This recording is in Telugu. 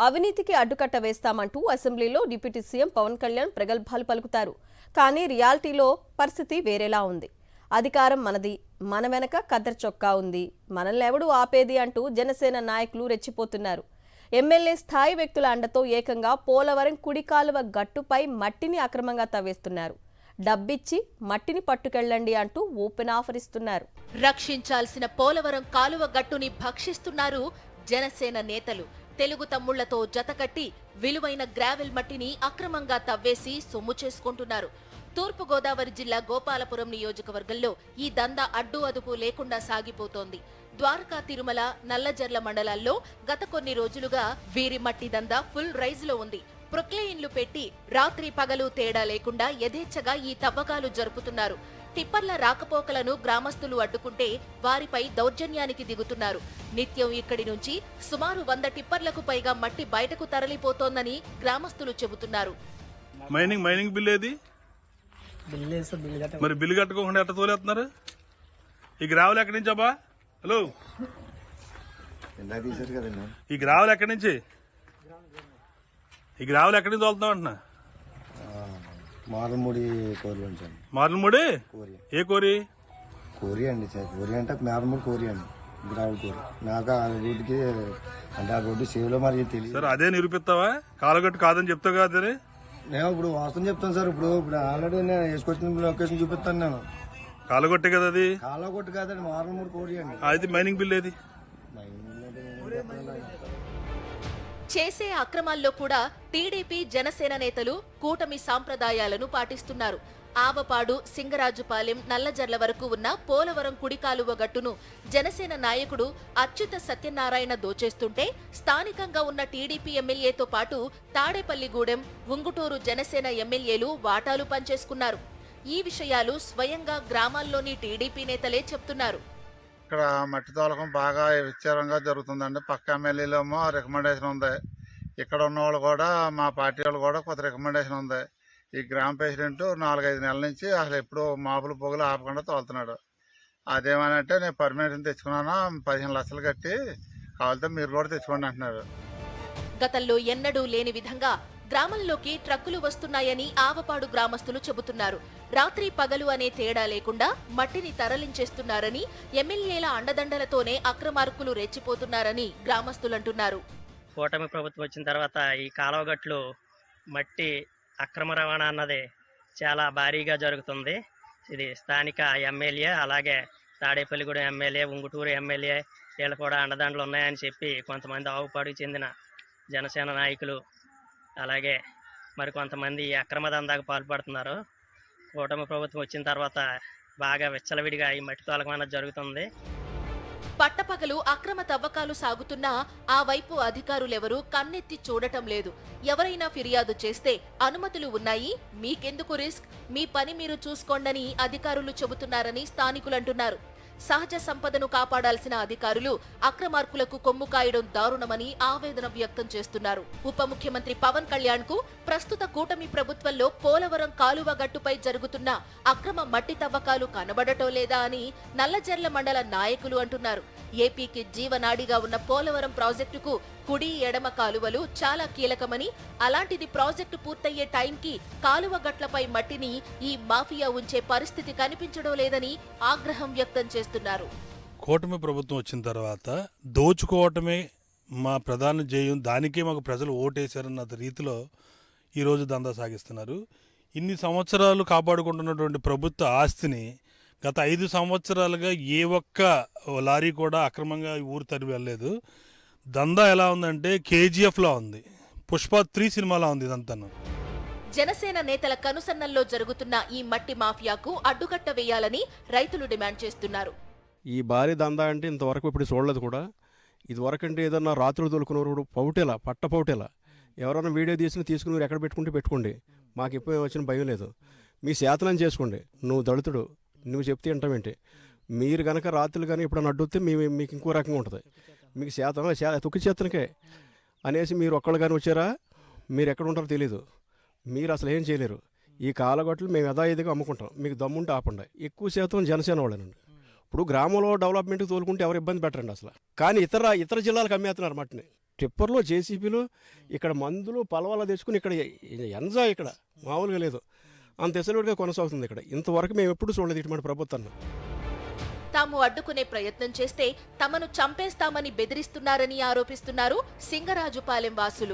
అవినీతికి అడ్డుకట్ట వేస్తామంటూ అసెంబ్లీలో డిప్యూటీ సీఎం పవన్ కళ్యాణ్ ప్రగల్భాలు పలుకుతారు. కానీ రియాలిటీలో పరిస్థితి వేరేలా ఉంది. అధికారం మనది, మన వెనక కద్దరు చొక్కా ఉంది, మనల్నెవడూ ఆపేది అంటూ జనసేన నాయకులు రెచ్చిపోతున్నారు. ఎమ్మెల్యే స్థాయి వ్యక్తుల అండతో ఏకంగా పోలవరం కుడి కాలువ గట్టుపై మట్టిని అక్రమంగా తవ్వేస్తున్నారు. డబ్బిచ్చి మట్టిని పట్టుకెళ్లండి అంటూ ఓపెన్ ఆఫర్ ఇస్తున్నారు. రక్షించాల్సిన పోలవరం కాలువ గట్టుని భక్షిస్తున్నారు జనసేన నేతలు. తెలుగు తమ్ముళ్లతో జతకట్టి విలువైన గ్రావెల్ మట్టిని అక్రమంగా తవ్వేసి సొమ్ము చేసుకుంటున్నారు. తూర్పు గోదావరి జిల్లా గోపాలపురం నియోజకవర్గంలో ఈ దందా అడ్డు అదుపు లేకుండా సాగిపోతోంది. ద్వారకా, తిరుమల, నల్లజర్ల మండలాల్లో గత కొన్ని రోజులుగా వీరి మట్టి దందా ఫుల్ రైజ్ లో ఉంది. ప్రొక్లెయిన్లు పెట్టి రాత్రి పగలు తేడా లేకుండా యథేచ్ఛగా ఈ తవ్వకాలు జరుపుతున్నారు. టిప్పర్ల రాకపోకలను గ్రామస్తులు అడ్డుకుంటే వారిపై దౌర్జన్యానికి దిగుతున్నారు. నిత్యం ఇక్కడి నుంచి సుమారు 100 టిప్పర్లకు పైగా మట్టి బయటకు తరలిపోతోందని గ్రామస్తులు చెబుతున్నారు. మైనింగ్ బిల్ ఏది? మరి బిల్లు కట్టుకోకుండా ఎట్ట తోలేస్తున్నారు? ఈ గ్రావెల్ ఎక్కడి నుంచి అబ్బా? హలో, ఈ గ్రావెల్ ఎక్కడి నుంచి? ఈ గ్రావెల్ ఎక్కడి నుంచి తోలుతున్నావు అంటున్నా? మారలమూడి కోరి. మారలమూడి ఏ కోరి? కోరి అండి. కోరి అంటే మారలమూడి కోరి అండి, గ్రావెల్ కోరి. నాకు ఆ రోడ్డుకి అంటే ఆ రోడ్డు సేవలో మరి తెలియదు సార్. అదే నిరూపిస్తావా? కాలగట్టు కాదని చెప్తావు కదా. నేను ఇప్పుడు వాస్తవం చెప్తాను సార్. ఇప్పుడు ఆల్రెడీ నేను వేసుకొచ్చిన లొకేషన్ చూపిస్తాను. నేను కాలగొట్టే కదా అది. కాలగొట్టు కాదండి, మారలమూడి కోరి అండి. అది మైనింగ్ బిల్ ఏది? చేసే అక్రమాల్లో కూడా టీడీపీ, జనసేన నేతలు కూటమి సాంప్రదాయాలను పాటిస్తున్నారు. ఆవపాడు, సింగరాజుపాలెం, నల్లజర్ల వరకు ఉన్న పోలవరం కుడికాలువ గట్టును జనసేన నాయకుడు అచ్యుత సత్యనారాయణ దోచేస్తుంటే స్థానికంగా ఉన్న టీడీపీ ఎమ్మెల్యేతో పాటు తాడేపల్లిగూడెం, ఉంగుటూరు జనసేన ఎమ్మెల్యేలు వాటాలు పంచేసుకున్నారు. ఈ విషయాలు స్వయంగా గ్రామాల్లోని టీడీపీ నేతలే చెప్తున్నారు. ఇక్కడ మట్టి తోలకం బాగా విచారంగా జరుగుతుందండి. పక్క ఎమ్మెల్యేలేమో రికమెండేషన్ ఉంది. ఇక్కడ ఉన్న వాళ్ళు కూడా, మా పార్టీ వాళ్ళు కూడా కొత్త రికమెండేషన్ ఉంది. ఈ గ్రామ ప్రెసిడెంట్ 4-5 నెలల నుంచి అసలు ఎప్పుడు మాపులు పొగులు ఆపకుండా తోలుతున్నాడు. అదేమనంటే నేను పర్మిషన్ తెచ్చుకున్నాను, 15 లక్షలు కట్టి, కావాలంటే మీరు కూడా తెచ్చుకోండి అంటున్నారు. గతంలో ఎన్నడూ లేని విధంగా గ్రామంలోకి ట్రక్కులు వస్తున్నాయని ఆవపాడు గ్రామస్తులు చెబుతున్నారు. రాత్రి పగలు అనే తేడా లేకుండా మట్టిని తరలించేస్తున్నారని, ఎమ్మెల్యేల అండదండలతోనే అక్రమార్కులు రెచ్చిపోతున్నారని గ్రామస్తులంటున్నారు. కూటమి ప్రభుత్వం వచ్చిన తర్వాత ఈ కాలువగట్లు మట్టి అక్రమ రవాణా అన్నది చాలా భారీగా జరుగుతుంది. ఇది స్థానిక ఎమ్మెల్యే, అలాగే తాడేపల్లిగూడెం ఎమ్మెల్యే, ఉంగుటూరు ఎమ్మెల్యే వీళ్ళు కూడా అండదండలు ఉన్నాయని చెప్పి కొంతమంది ఆవుపాడుకు చెందిన జనసేన నాయకులు, అలాగే మరికొంతమంది అక్రమ దందాకు పాల్పడుతున్నారు. కూటమి ప్రభుత్వం వచ్చిన తర్వాత బాగా విచ్చలవిడిగా ఈ మట్టి తోలకం అన్నది జరుగుతుంది. పట్టపగలు అక్రమ తవ్వకాలు సాగుతున్నా ఆ వైపు అధికారులెవరూ కన్నెత్తి చూడటం లేదు. ఎవరైనా ఫిర్యాదు చేస్తే అనుమతులు ఉన్నాయి, మీకెందుకు రిస్క్, మీ పని మీరు చూసుకోండని అధికారులు చెబుతున్నారని స్థానికులంటున్నారు. సహజ సంపదను కాపాడాల్సిన అధికారులు అక్రమార్కులకు కొమ్ము కాయడం దారుణమని ఆవేదన వ్యక్తం చేస్తున్నారు. ఉప ముఖ్యమంత్రి పవన్ కళ్యాణ్ కు ప్రస్తుత కూటమి ప్రభుత్వంలో పోలవరం కాలువ గట్టుపై జరుగుతున్న అక్రమ మట్టి తవ్వకాలు కనబడటం లేదా అని నల్లజర్ల మండల నాయకులు అంటున్నారు. ఏపీకి జీవనాడిగా ఉన్న పోలవరం ప్రాజెక్టుకు కుడి, ఎడమ కాలువలు చాలా కీలకమని, అలాంటిది ప్రాజెక్టు పూర్తయ్యే టైంకి కాలువ గట్లపై మట్టిని ఈ మాఫియా ఉంచే పరిస్థితి కనిపించడం లేదని ఆగ్రహం వ్యక్తం చేస్తున్నారు. కూటమి ప్రభుత్వం వచ్చిన తర్వాత దోచుకోవటమే మా ప్రధాన ధ్యేయం, దానికే మాకు ప్రజలు ఓటేశారన్న రీతిలో ఈరోజు దందా సాగిస్తున్నారు. ఇన్ని సంవత్సరాలు కాపాడుకుంటున్నటువంటి ప్రభుత్వ ఆస్తిని గత 5 సంవత్సరాలుగా ఏ ఒక్క లారీ కూడా అక్రమంగా ఊరు తరిగి వెళ్ళలేదు. దందా ఎలా ఉందంటే KGFలా ఉంది, పుష్ప 3 సినిమాలా ఉంది ఇదంతా. జనసేన నేతల కనుసన్నల్లో జరుగుతున్న ఈ మట్టి మాఫియాకు అడ్డుకట్ట వేయాలని రైతులు డిమాండ్ చేస్తున్నారు. ఈ భారీ దందా అంటే ఇంతవరకు ఇప్పుడు చూడలేదు కూడా. ఇదివరకు అంటే ఏదన్నా రాత్రులు తోలుకునేవారు పౌటేలా, పట్ట పౌటేలా, ఎవరైనా వీడియో తీసుకుని మీరు ఎక్కడ పెట్టుకుంటే పెట్టుకోండి, మాకు ఎప్పుడు వచ్చిన భయం లేదు, మీ శాతనం చేసుకోండి. నువ్వు దళితుడు, నువ్వు చెప్తే వింటామేంటి? మీరు కనుక రాత్రులు కానీ ఇప్పుడు అడ్డొస్తే మీకు ఇంకో రకంగా ఉంటుంది. మీకు శాతం తొక్కి చేతనకే అనేసి మీరు ఒక్కళ్ళు కానీ వచ్చారా, మీరు ఎక్కడ ఉంటారో తెలీదు, మీరు అసలు ఏం చేయలేరు. ఈ కాలగొట్లు మేము యథాయిదిగా అమ్ముకుంటాం, మీకు దమ్ముంటే ఆపండి. ఎక్కువ శాతం జనసేన వాళ్ళేనండి. ఇప్పుడు గ్రామంలో డెవలప్మెంట్కి తోలుకుంటే ఎవరు ఇబ్బంది పెట్టరండి అసలు. కానీ ఇతర జిల్లాలకు అమ్మేస్తున్నారు మట్టిని. టిప్పర్లో జేసీబీలో ఇక్కడ మందులు పలవాలా తెచ్చుకుని ఇక్కడ ఎంజాయ్ ఇక్కడ మామూలుగా లేదు, అంత ఎసలుగా కొనసాగుతుంది ఇక్కడ. ఇంతవరకు మేము ఎప్పుడు చూడలేదు ఇటువంటి ప్రభుత్వాన్ని. తాము అడ్డుకునే ప్రయత్నం చేస్తే తమను చంపేస్తామని బెదిరిస్తున్నారని ఆరోపిస్తున్నారు సింగరాజుపాలెం వాసులు.